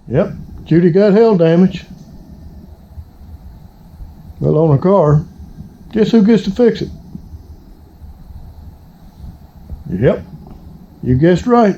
Yep, Judy got hail damage. Well, on her car. Guess who gets to fix it? Yep, you guessed right.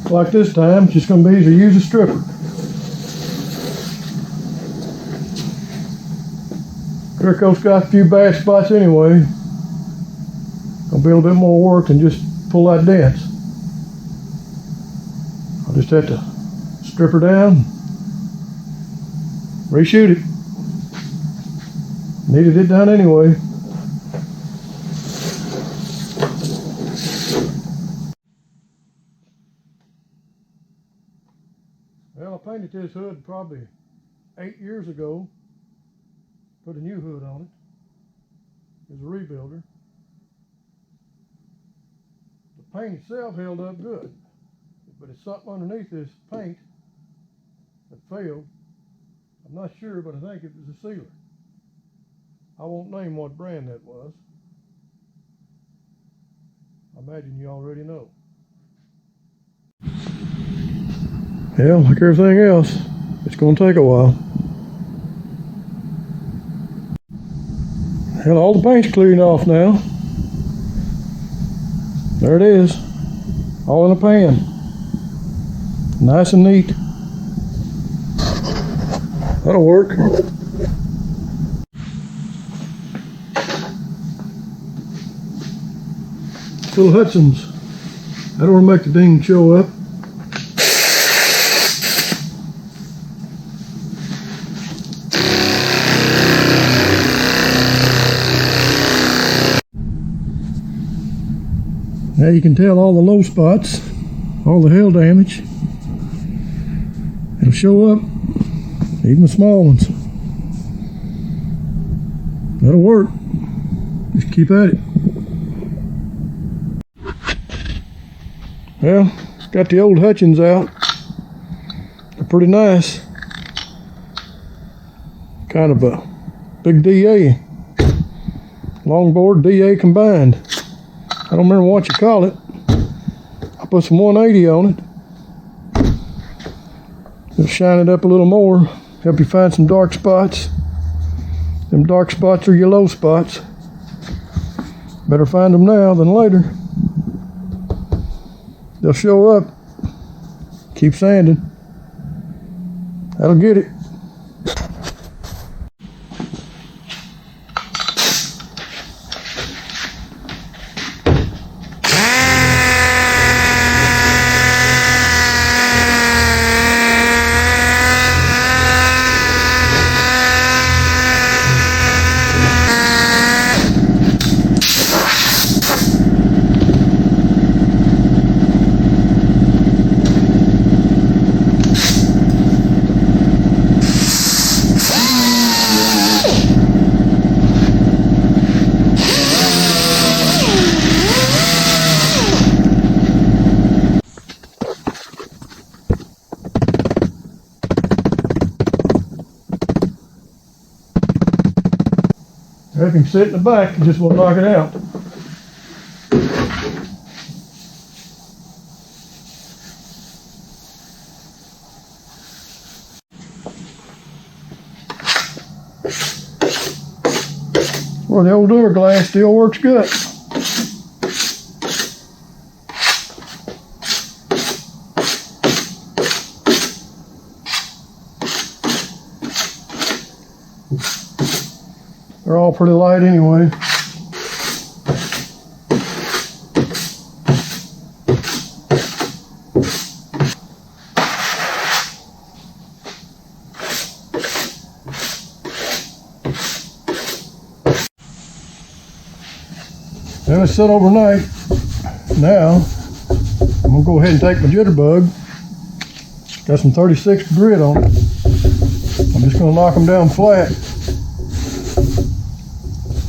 Like this time, it's just going to be easy to use a stripper. Clear coat's got a few bad spots anyway. Gonna be a little bit more work than just pull out dents. I'll just have to strip her down, reshoot it. Needed it done anyway. Well, I painted this hood probably 8 years ago. Put a new hood on it. It was a rebuilder. The paint itself held up good, but it's something underneath this paint that failed. I'm not sure, but I think it was a sealer. I won't name what brand that was. I imagine you already know. Well, like everything else, it's going to take a while. Hell, all the paint's cleaned off now. There it is, all in a pan. Nice and neat. That'll work. Little Hudson's. I don't want to make the ding show up. Now you can tell all the low spots, all the hail damage. It'll show up, even the small ones. That'll work. Just keep at it. Well, got the old Hutchins out. They're pretty nice. Kind of a big DA. Longboard DA combined. I don't remember what you call it. I put some 180 on it. It'll shine it up a little more. Help you find some dark spots. Them dark spots are your low spots. Better find them now than later. They'll show up. Keep sanding. That'll get it. I can sit in the back and just won't knock it out. Well, the old door glass still works good. They're all pretty light anyway. Let it sit overnight. Now, I'm gonna go ahead and take my jitterbug. Got some 36 grit on it. I'm just gonna knock them down flat.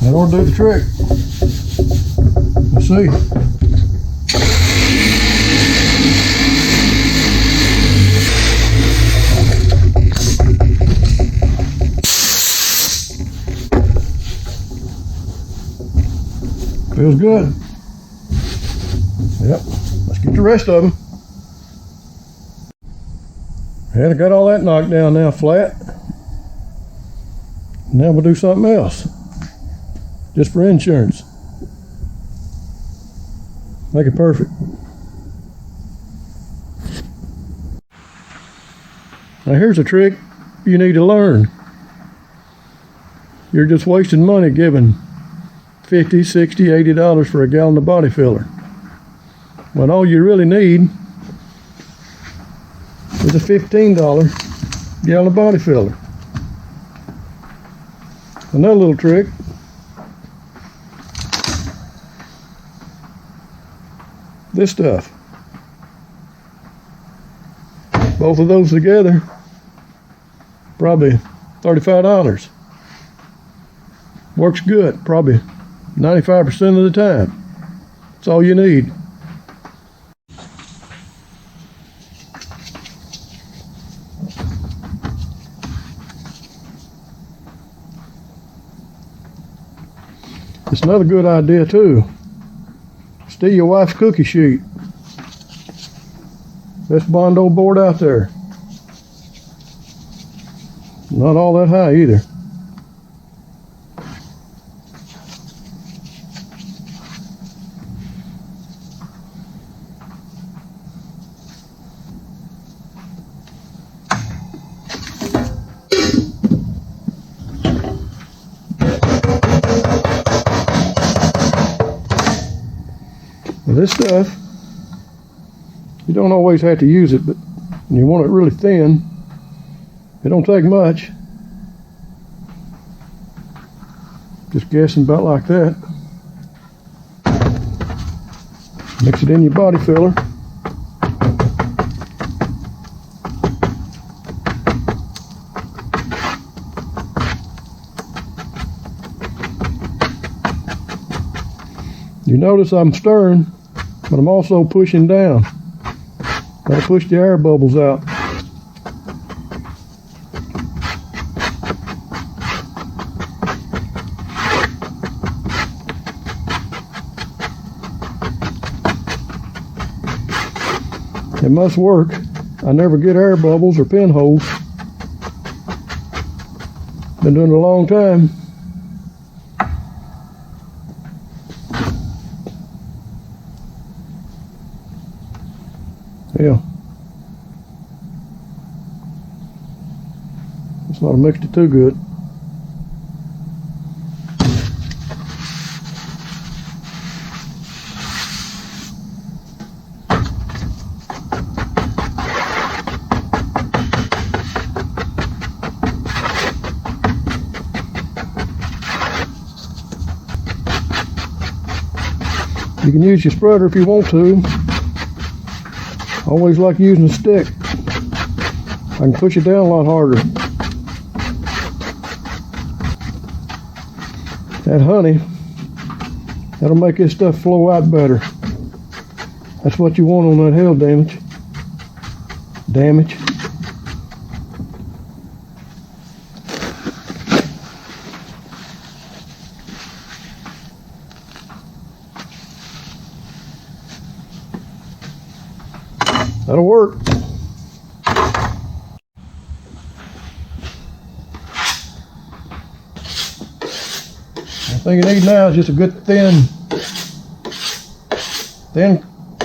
That ought to do the trick. Let's see. Feels good. Yep, let's get the rest of them. And I got all that knocked down now flat. Now we'll do something else. Just for insurance. Make it perfect. Now here's a trick you need to learn. You're just wasting money giving $50, $60, $80 for a gallon of body filler, when all you really need is a $15 gallon of body filler. Another little trick. This stuff. Both of those together, probably $35. Works good, probably 95% of the time. That's all you need. It's another good idea too. Steal your wife's cookie sheet. Best Bondo board out there. Not all that high either. This stuff, you don't always have to use it, but when you want it really thin, it don't take much. Just guessing about like that. Mix it in your body filler. You notice I'm stirring, but I'm also pushing down. Gotta push the air bubbles out. It must work. I never get air bubbles or pinholes. Been doing it a long time. Yeah. It's not mixed it too good. You can use your spreader if you want to. Always like using a stick. I can push it down a lot harder. That honey, that'll make this stuff flow out better. That's what you want on that hail damage. That'll work. The thing you need now is just a good thin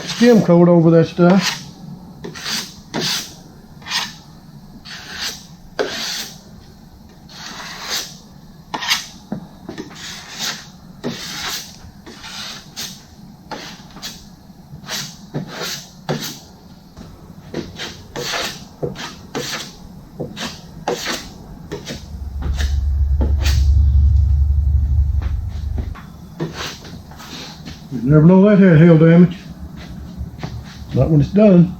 skim coat over that stuff. Never know that had hail damage. Not when it's done.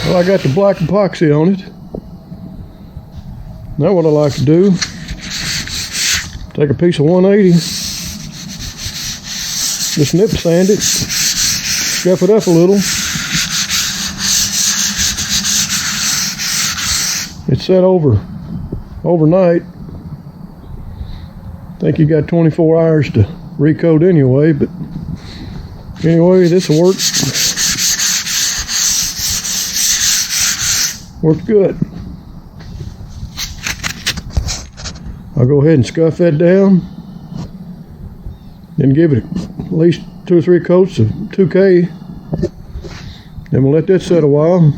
Well, I got the black epoxy on it. Now what I like to do, take a piece of 180, just nip sand it, scuff it up a little. It's set overnight. I think you got 24 hours to recoat anyway, but anyway, this will work. Worked good. I'll go ahead and scuff that down, then give it at least 2 or 3 coats of 2K. Then we'll let that set a while,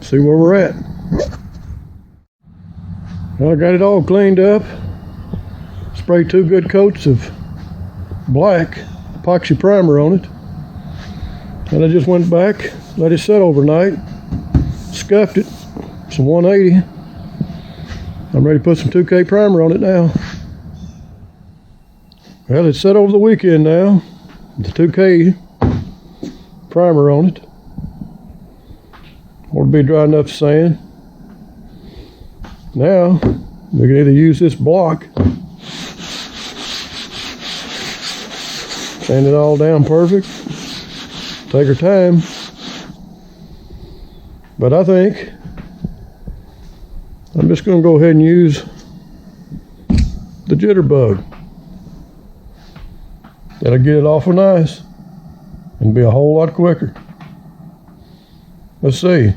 see where we're at. Well, I got it all cleaned up. Sprayed 2 good coats of black epoxy primer on it. And I just went back, let it set overnight, scuffed it, some 180. I'm ready to put some 2K primer on it now. Well, it's set over the weekend now. The 2K primer on it. Ought to be dry enough to sand. Now, we can either use this block, sand it all down perfect, take our time. But I think I'm just going to go ahead and use the jitterbug. That'll get it awful nice and be a whole lot quicker. Let's see.